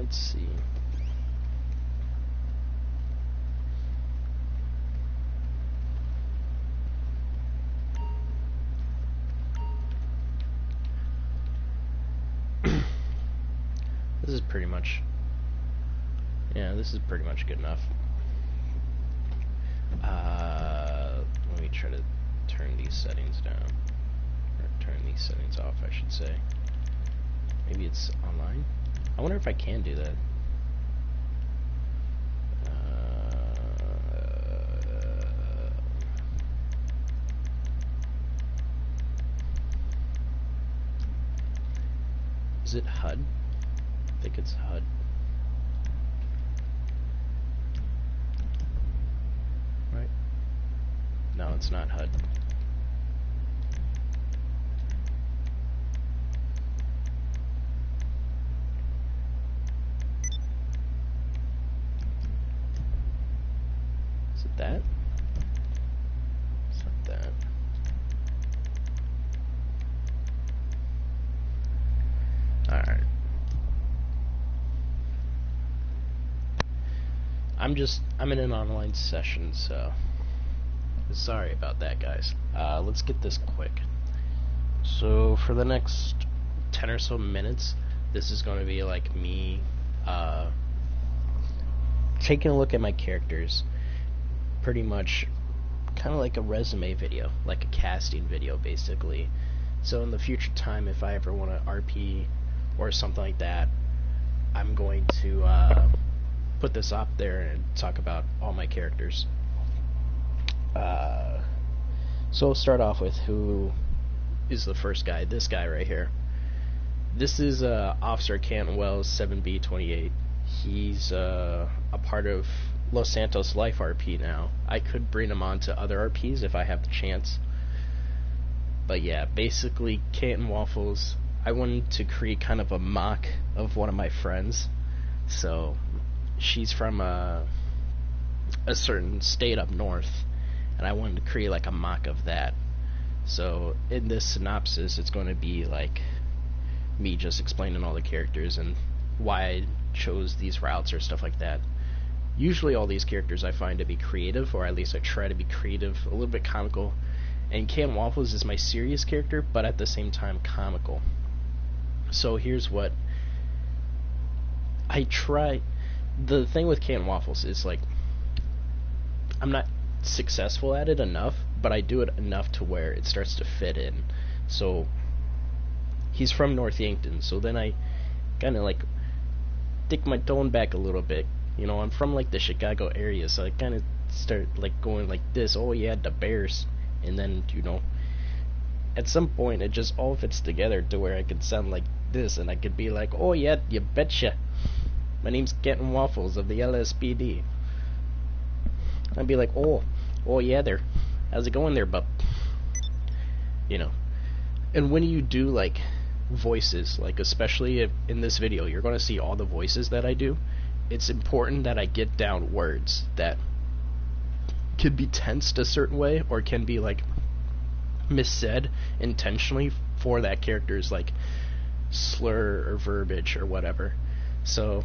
let's see. This is pretty much, yeah, this is pretty much good enough. Let me try to turn these settings down, or turn these settings off, I should say. Maybe it's online? I wonder if I can do that. Is it HUD? I think it's HUD. Right? No, it's not HUD. Is it that? It's not that. Alright. I'm in an online session, so sorry about that, guys. Let's get this quick. So for the next 10 or so minutes, this is going to be like me taking a look at my characters, pretty much kind of like a resume video, like a casting video, basically. So in the future time, if I ever want to RP or something like that, I'm going to put this up there and talk about all my characters. So we'll start off with who is the first guy. This guy right here. This is Officer Cantwell 7B28. He's a part of Los Santos Life RP now. I could bring him on to other RPs if I have the chance. But yeah, basically Canton Waffles, I wanted to create kind of a mock of one of my friends. So she's from a certain state up north, and I wanted to create like a mock of that. So in this synopsis, it's going to be like me just explaining all the characters and why I chose these routes or stuff like that. Usually all these characters I find to be creative, or at least I try to be creative, a little bit comical. And Canton Waffles is my serious character, but at the same time comical. So here's what I try. The thing with Canton Waffles is, like, I'm not successful at it enough, but I do it enough to where it starts to fit in. So he's from North Yankton, so then I kind of like stick my tone back a little bit. You know, I'm from like the Chicago area, so I kind of start like going like this. Oh yeah, the Bears. And then, you know, at some point it just all fits together to where I could sound like this, and I could be like, oh yeah, you betcha, my name's Canton Waffles of the LSPD. I'd be like, oh yeah there, how's it going there, bub? You know. And when you do like voices, like especially if in this video you're going to see all the voices that I do, it's important that I get down words that could be tensed a certain way, or can be like missaid intentionally for that character's like slur or verbiage or whatever. So,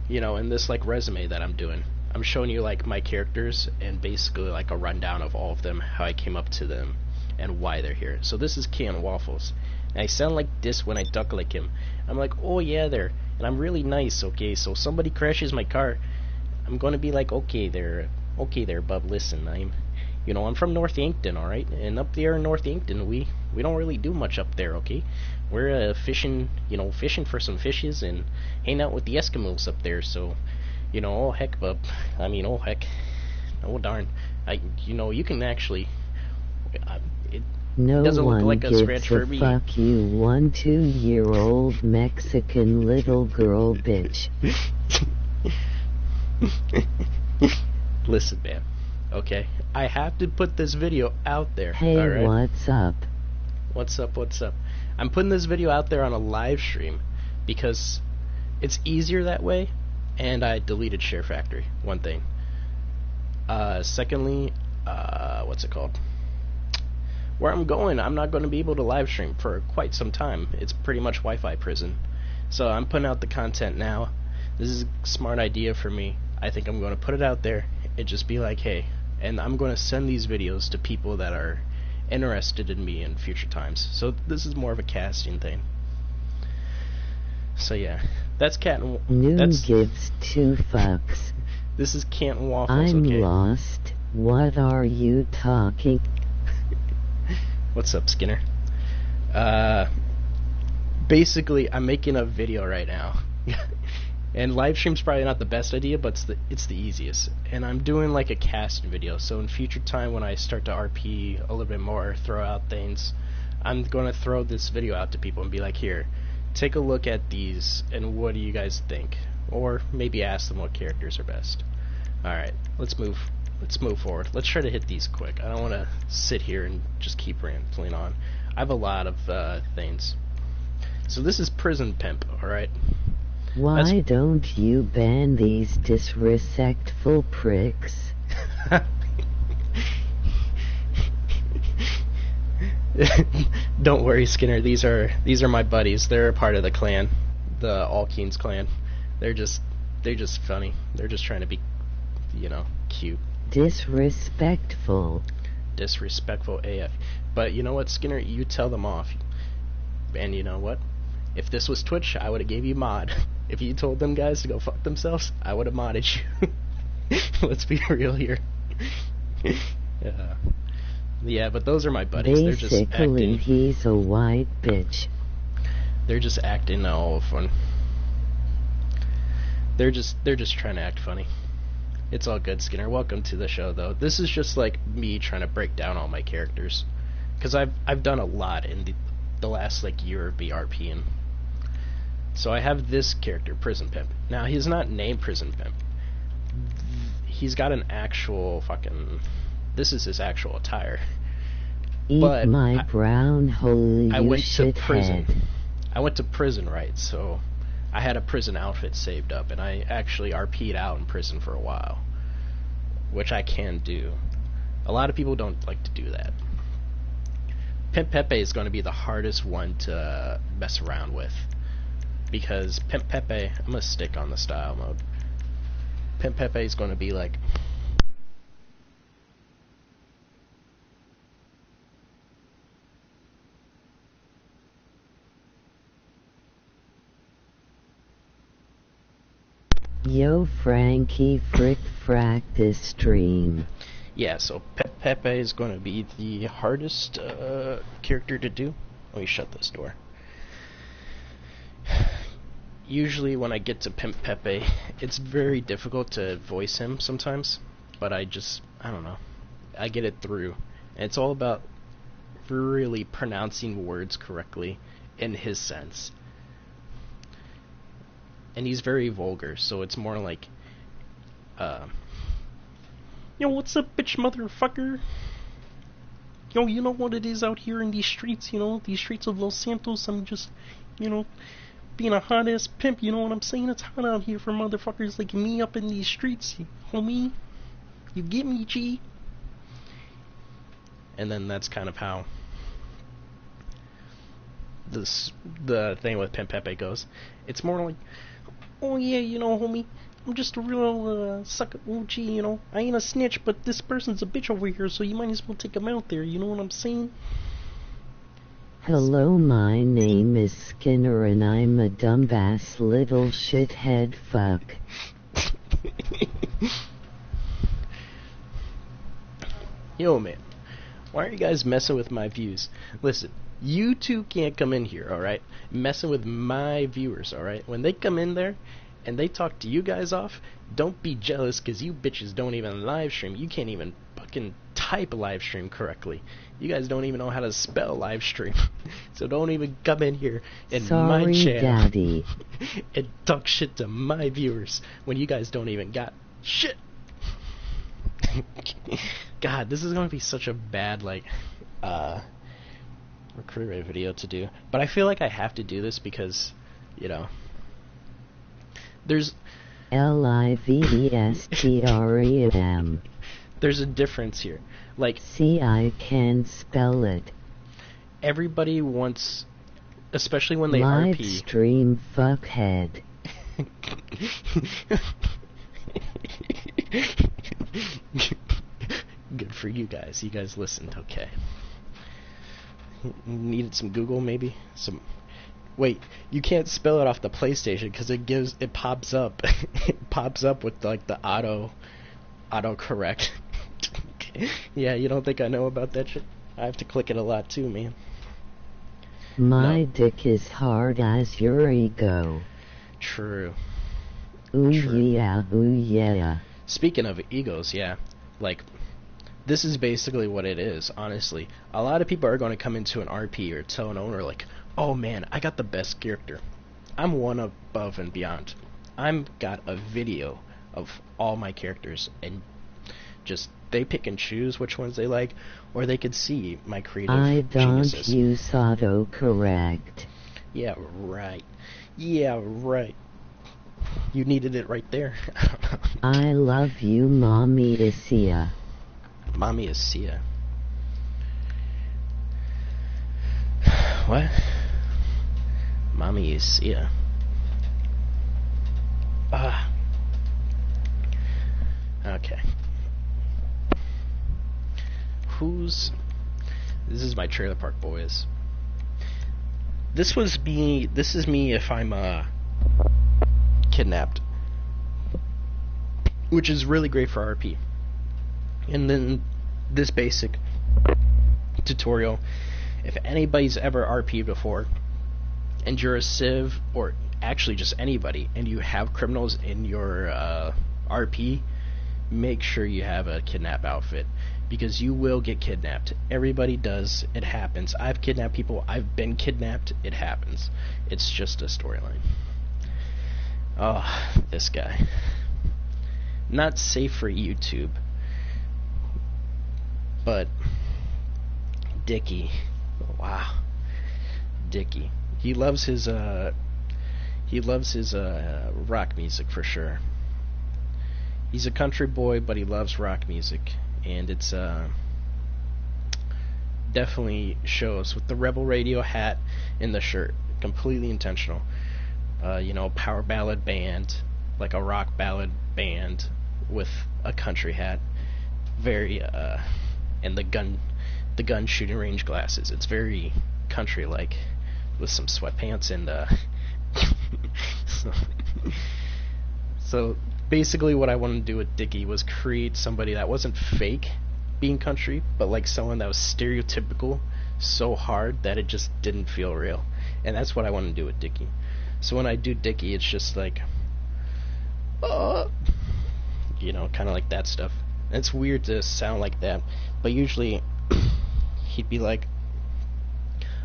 you know, in this like resume that I'm doing, I'm showing you like my characters and basically like a rundown of all of them, how I came up to them and why they're here. So this is Canton Waffles, and I sound like this when I duck like him. I'm like, oh yeah there, and I'm really nice. Okay, so somebody crashes my car, I'm gonna be like, okay there, bub, listen, I'm from North Yankton, alright? And up there in North Yankton, we don't really do much up there, okay? We're fishing for some fishes and hanging out with the Eskimos up there, so, oh heck, bub, oh heck, oh darn, you can actually, it no doesn't look like a gives scratch for me. Fuck you, 1 2-year-old Mexican little girl bitch. Listen, man. Okay, I have to put this video out there. Hey, all right? what's up? What's up? I'm putting this video out there on a live stream because it's easier that way, and I deleted Share Factory. One thing. Secondly, what's it called? Where I'm going, I'm not going to be able to live stream for quite some time. It's pretty much Wi-Fi prison. So I'm putting out the content now. This is a smart idea for me. I think I'm going to put it out there and just be like, hey, and I'm going to send these videos to people that are interested in me in future times. So this is more of a casting thing. So yeah, that's Noon gives 2 fucks. This is Canton Waffles. I'm okay? lost. What are you talking? What's up, Skinner? Basically, I'm making a video right now. And live stream's probably not the best idea, but it's the easiest. And I'm doing like a casting video, so in future time when I start to RP a little bit more, throw out things, I'm going to throw this video out to people and be like, here, take a look at these, and what do you guys think? Or maybe ask them what characters are best. Alright, let's move forward. Let's try to hit these quick. I don't want to sit here and just keep rambling on. I have a lot of things. So this is Prison Pimp, alright? Why don't you ban these disrespectful pricks? Don't worry, Skinner. These are my buddies. They're a part of the clan, the Allkeens clan. They're just funny. They're just trying to be, cute. Disrespectful AF. But you know what, Skinner? You tell them off. And you know what? If this was Twitch, I would have gave you mod. If you told them guys to go fuck themselves, I would have modded you. Let's be real here. Yeah, but those are my buddies. Basically, they're just acting. He's a white bitch. They're just acting all fun. They're just trying to act funny. It's all good, Skinner. Welcome to the show, though. This is just like me trying to break down all my characters, because I've done a lot in the last like year of BRPing. So I have this character, Prison Pimp. Now he's not named Prison Pimp. He's got an actual fucking. This is his actual attire. Eat but my brown hole, I you went to prison. shithead. I went to prison, right? So I had a prison outfit saved up, and I actually RP'd out in prison for a while, which I can do. A lot of people don't like to do that. Pimp Pepe is going to be the hardest one to mess around with, because Pimp Pepe, I'm going to stick on the style mode. Pimp Pepe is going to be like, Yo Frankie frick frack this stream. yeah, so Pimp Pepe is going to be the hardest character to do. Let me shut this door. Usually when I get to Pimp Pepe, it's very difficult to voice him sometimes, but I don't know, I get it through. And it's all about really pronouncing words correctly in his sense. And he's very vulgar, so it's more like, yo, what's up, bitch motherfucker? Yo, you know what it is out here in these streets, these streets of Los Santos. I'm just, being a hot-ass pimp, you know what I'm saying? It's hot out here for motherfuckers like me up in these streets, homie. You get me, G? And then that's kind of how the thing with Pimp Pepe goes. It's more like, oh yeah, homie, I'm just a real sucker OG, I ain't a snitch, but this person's a bitch over here, so you might as well take him out there, you know what I'm saying? Hello, my name is Skinner and I'm a dumbass little shithead fuck. Yo, man, why are you guys messing with my views? Listen, you two can't come in here, alright? Messing with my viewers, alright? When they come in there and they talk to you guys off, don't be jealous because you bitches don't even live stream. You can't even fucking type live stream correctly. You guys don't even know how to spell live stream. So don't even come in here in my channel Daddy. and talk shit to my viewers when you guys don't even got shit. God, this is going to be such a bad, recruit rate video to do. But I feel like I have to do this because, there's... LIVESTREAM. There's a difference here. Like, see, I can spell it. Everybody wants especially when they Live RP. stream fuckhead. Good for you guys. You guys listened, okay. Needed some Google, maybe? Wait, you can't spell it off the PlayStation because it pops up. It pops up with like the auto correct. Yeah, you don't think I know about that shit? I have to click it a lot too, man. My dick is hard as your ego. True. Ooh True. yeah, ooh yeah. Speaking of egos, yeah, like, this is basically what it is, honestly. A lot of people are going to come into an RP or tell an owner, like, oh man, I got the best character. I'm one above and beyond. I'm got a video of all my characters, and just, they pick and choose which ones they like, or they could see my creative I don't geniuses. use autocorrect. Yeah, right. Yeah, right. You needed it right there. I love you, Mommy Isia. Mommy is Sia. What? Mommy is Sia. Okay. This is my Trailer Park Boys. This is me if I'm kidnapped, which is really great for RP. And then this basic tutorial, if anybody's ever RP'd before and you're a civ, or actually just anybody, and you have criminals in your RP, make sure you have a kidnap outfit, because you will get kidnapped. Everybody does. It happens. I've kidnapped people. I've been kidnapped. It happens. It's just a storyline. Oh, this guy. Not safe for YouTube. But Dickie. Wow. Dickie. He loves his rock music for sure. He's a country boy, but he loves rock music, and it's definitely shows with the Rebel Radio hat and the shirt. Completely intentional. Power ballad band, like a rock ballad band with a country hat. Very and the gun shooting range glasses. It's very country like, with some sweatpants and so basically what I wanted to do with Dickie was create somebody that wasn't fake being country, but like someone that was stereotypical so hard that it just didn't feel real. And that's what I want to do with Dickie. So when I do Dickie, it's just like, kind of like that stuff. And it's weird to sound like that, but usually he'd be like,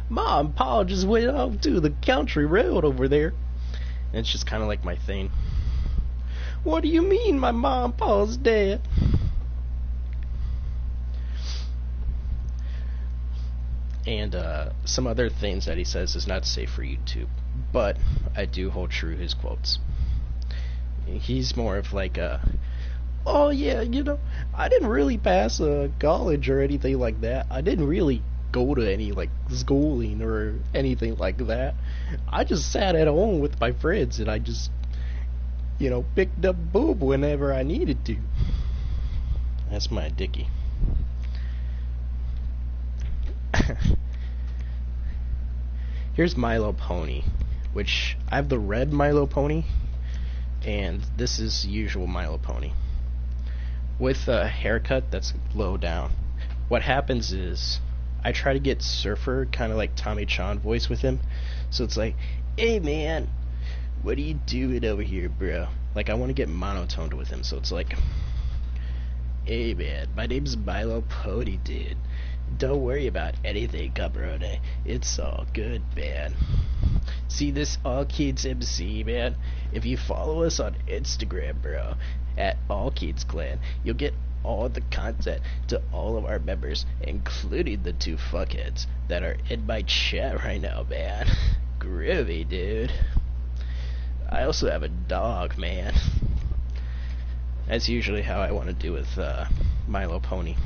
Mom, Pa just went out to the country road over there. And it's just kind of like my thing. What do you mean my mom, Pa's dead? And some other things that he says is not safe for YouTube, but I do hold true his quotes. He's more of like oh yeah, I didn't really pass college or anything like that. I didn't really go to any like schooling or anything like that. I just sat at home with my friends and I just picked up boob whenever I needed to. That's my Dickie. Here's Milo Pony, which I have the red Milo Pony, and this is usual Milo Pony with a haircut that's low down. What happens is I try to get surfer, kind of like Tommy Chan voice with him, so it's like, hey man, what are you doing over here, bro? Like, I want to get monotoned with him, so it's like, hey man, my name's Milo Pony, dude. Don't worry about anything, cabrone. It's all good, man. See this All Kids MC, man? If you follow us on Instagram, bro, at All Kids Clan, you'll get all the content to all of our members, including the 2 fuckheads that are in my chat right now, man. Groovy, dude. I also have a dog, man. That's usually how I want to do with Milo Pony.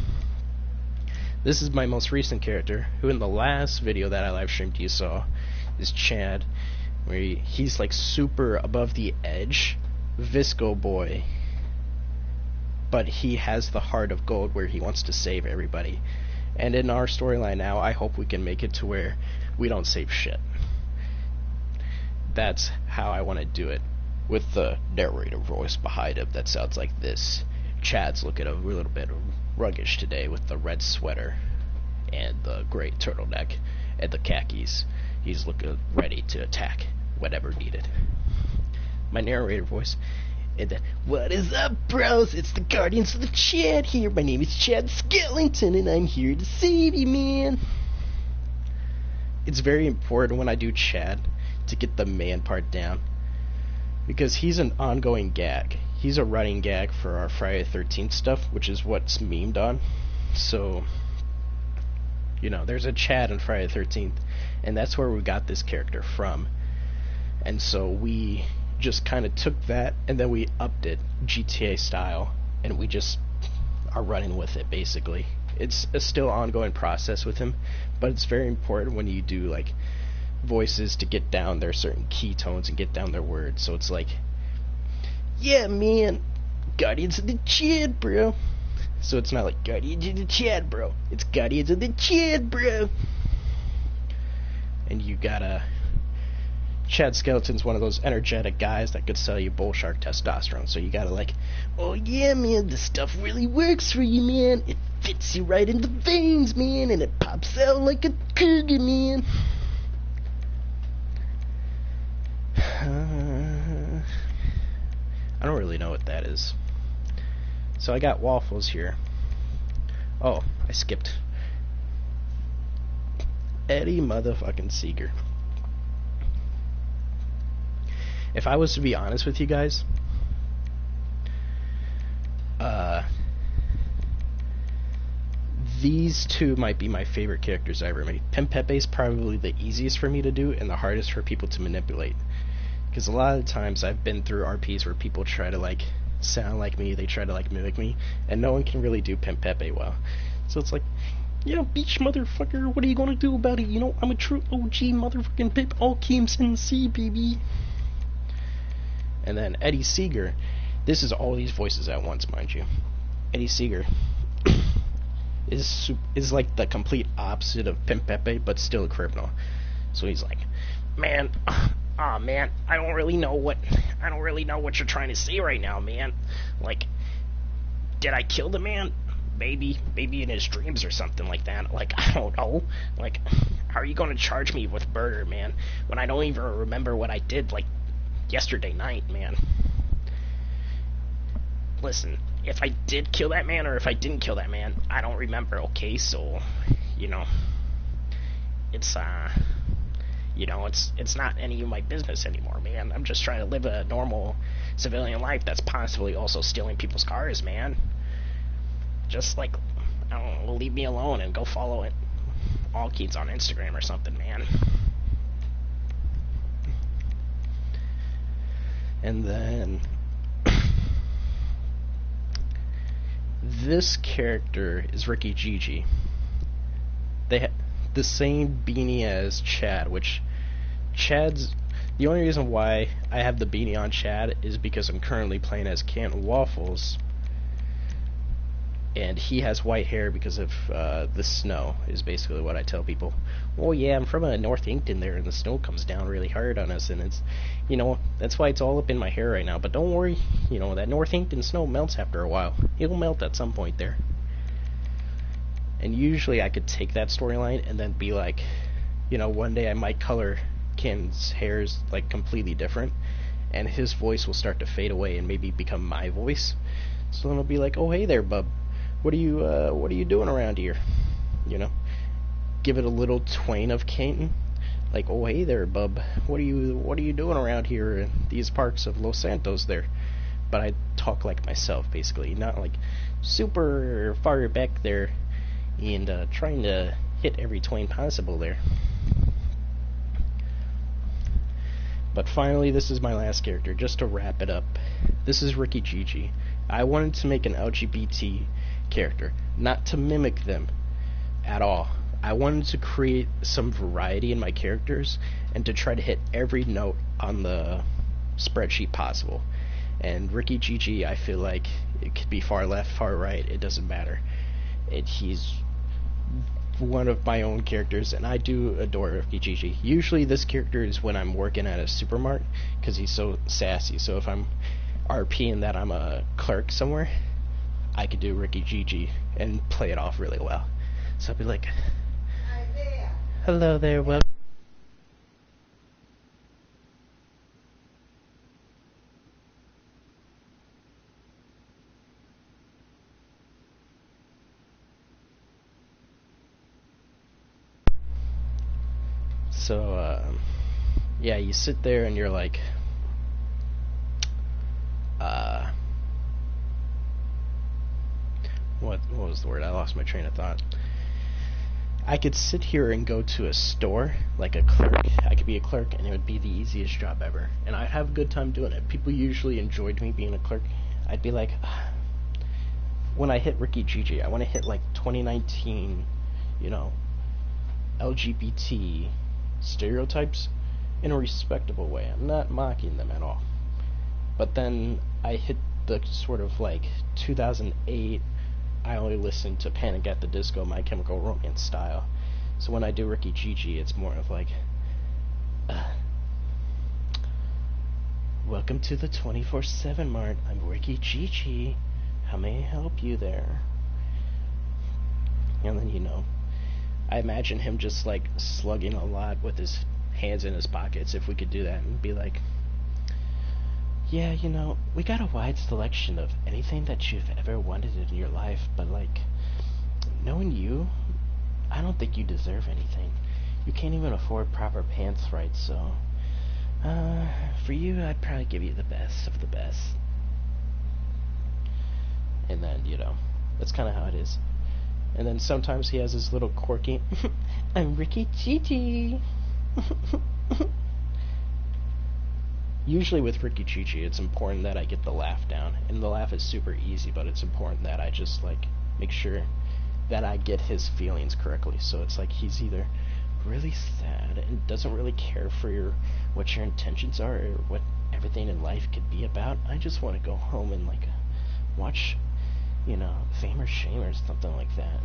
This is my most recent character, who in the last video that I live streamed you saw, is Chad, where he's like super above the edge, Visco boy, but he has the heart of gold where he wants to save everybody. And in our storyline now, I hope we can make it to where we don't save shit. That's how I want to do it, with the narrator voice behind him that sounds like this. Chad's looking a little bit ruggish today with the red sweater and the gray turtleneck and the khakis. He's looking ready to attack whenever needed. My narrator voice, and then, what is up, bros? It's the Guardians of the Chad here. My name is Chad Skellington, and I'm here to save you, man. It's very important when I do Chad to get the man part down, because he's an ongoing gag. He's a running gag for our Friday the 13th stuff, which is what's memed on. So, you know, there's a Chad on Friday the 13th, and that's where we got this character from. And so we just kind of took that, and then we upped it GTA style, and we just are running with it, basically. It's a still ongoing process with him, but it's very important when you do, like, voices to get down their certain key tones and get down their words. So it's like, yeah, man, Guardians of the Chad, bro. So it's not like Guardians of the Chad, bro. It's Guardians of the Chad, bro. And you gotta... Chad Skeleton's one of those energetic guys that could sell you bull shark testosterone. So you gotta like, oh yeah, man, this stuff really works for you, man. It fits you right in the veins, man, and it pops out like a cougar, man. I don't really know what that is. So I got waffles here. Oh, I skipped Eddie motherfucking Seeger. If I was to be honest with you guys, these two might be my favorite characters I ever made. Pimp Pepe is probably the easiest for me to do and the hardest for people to manipulate. Because a lot of times I've been through RPs where people try to like sound like me, they try to like mimic me, and no one can really do Pimp Pepe well. So it's like, yeah, beach motherfucker, what are you gonna do about it? You know, I'm a true OG motherfucking Pimp, all Keems in the sea, baby. And then Eddie Seeger, this is all these voices at once, mind you. Eddie Seeger is like the complete opposite of Pimp Pepe, but still a criminal. So he's like, man, man, I don't really know what you're trying to say right now, man. Like, did I kill the man? Maybe in his dreams or something like that. Like, I don't know. Like, how are you gonna charge me with murder, man, when I don't even remember what I did, like, yesterday night, man? Listen, if I did kill that man or if I didn't kill that man, I don't remember, okay? So, you know, it's not any of my business anymore, man. I'm just trying to live a normal civilian life that's possibly also stealing people's cars, man. Just, like, I don't know, leave me alone and go follow it. All Kids on Instagram or something, man. And then this character is Ricky Gigi. They have the same beanie as Chad, which Chad's... The only reason why I have the beanie on Chad is because I'm currently playing as Cantwell Waffles, and he has white hair because of the snow, is basically what I tell people. Oh yeah, I'm from North Inkton there, and the snow comes down really hard on us, and it's, you know, that's why it's all up in my hair right now. But don't worry, you know, that North Inkton snow melts after a while. It'll melt at some point there. And usually I could take that storyline and then be like, you know, one day I might color Ken's hairs like completely different, and his voice will start to fade away and maybe become my voice. So then it'll be like, oh hey there, bub. What are you doing around here? You know, give it a little twain of Canton, like, oh hey there, bub. What are you doing around here in these parks of Los Santos there? But I talk like myself, basically, not like super far back there and trying to hit every twain possible there. But finally, this is my last character, just to wrap it up. This is Ricky Gigi. I wanted to make an LGBT character, not to mimic them at all. I wanted to create some variety in my characters and to try to hit every note on the spreadsheet possible. And Ricky Gigi, I feel like it could be far left, far right, it doesn't matter. He's one of my own characters, and I do adore Ricky Gigi. Usually this character is when I'm working at a supermarket, because he's so sassy. So if I'm RPing that I'm a clerk somewhere, I could do Ricky Gigi and play it off really well. So I'd be like, hello there, welcome. So, yeah, you sit there and you're like, what was the word? I lost my train of thought. I could sit here and go to a store, like a clerk. I could be a clerk, and it would be the easiest job ever. And I'd have a good time doing it. People usually enjoyed me being a clerk. I'd be like, when I hit Ricky Gigi, I want to hit like 2019, LGBT stereotypes in a respectable way. I'm not mocking them at all. But then I hit the sort of like 2008, I only listen to Panic at the Disco, My Chemical Romance style. So when I do Ricky Gigi, it's more of like, welcome to the 24/7 Mart. I'm Ricky Gigi. How may I help you there? And then, I imagine him just like slugging a lot with his hands in his pockets, if we could do that, and be like, yeah, we got a wide selection of anything that you've ever wanted in your life, but like, knowing you, I don't think you deserve anything. You can't even afford proper pants right, so for you, I'd probably give you the best of the best. And then, that's kind of how it is. And then sometimes he has his little quirky, I'm Ricky Gigi. Usually with Ricky Gigi, it's important that I get the laugh down. And the laugh is super easy, but it's important that I just, like, make sure that I get his feelings correctly. So it's like he's either really sad and doesn't really care for what your intentions are or what everything in life could be about. I just want to go home and, like, watch, Fame or Shame or something like that.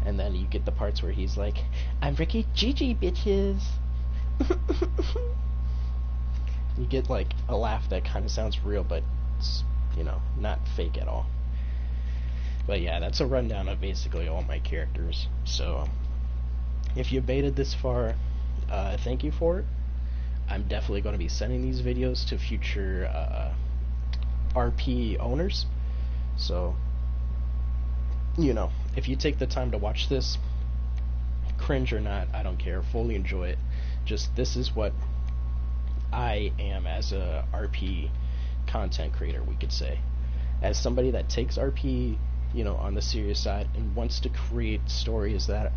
And then you get the parts where he's like, I'm Ricky Gigi, bitches. You get like a laugh that kind of sounds real, but it's, not fake at all. But yeah, that's a rundown of basically all my characters. So if you made it this far, thank you for it. I'm definitely going to be sending these videos to future RP owners. So, if you take the time to watch this, cringe or not, I don't care, fully enjoy it. Just, this is what I am as a RP content creator, we could say. As somebody that takes RP, on the serious side and wants to create stories that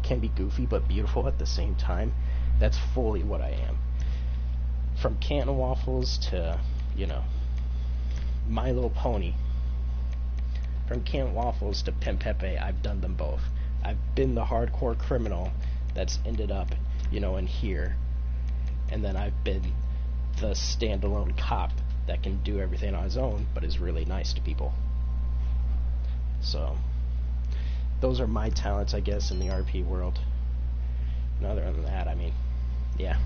can be goofy but beautiful at the same time, that's fully what I am. From Canton Waffles to, My Little Pony. From Canton Waffles to Pimp Pepe, I've done them both. I've been the hardcore criminal that's ended up, in here. And then I've been the standalone cop that can do everything on his own, but is really nice to people. So, those are my talents, I guess, in the RP world. And other than that, yeah.